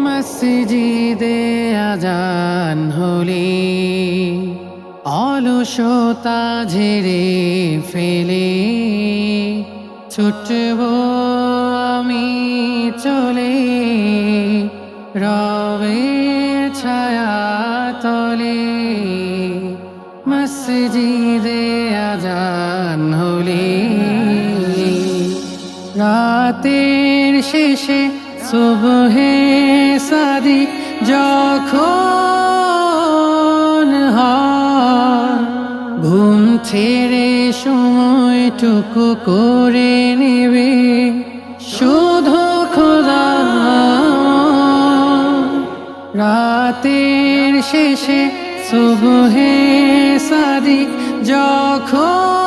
মসজিদে আজান হলে অলসতা ঝেড়ে ফেলে ছুটব আমি চলে রবের ছায়া তলে। মসজিদে আজান হলে রাতের শেষে সুবহে সাদিক যখন হয়, ঘুম ছেড়ে সময়টুকু করে নেবে শুধু খোদা। রাতের শেষে সুবহে সাদিক যখন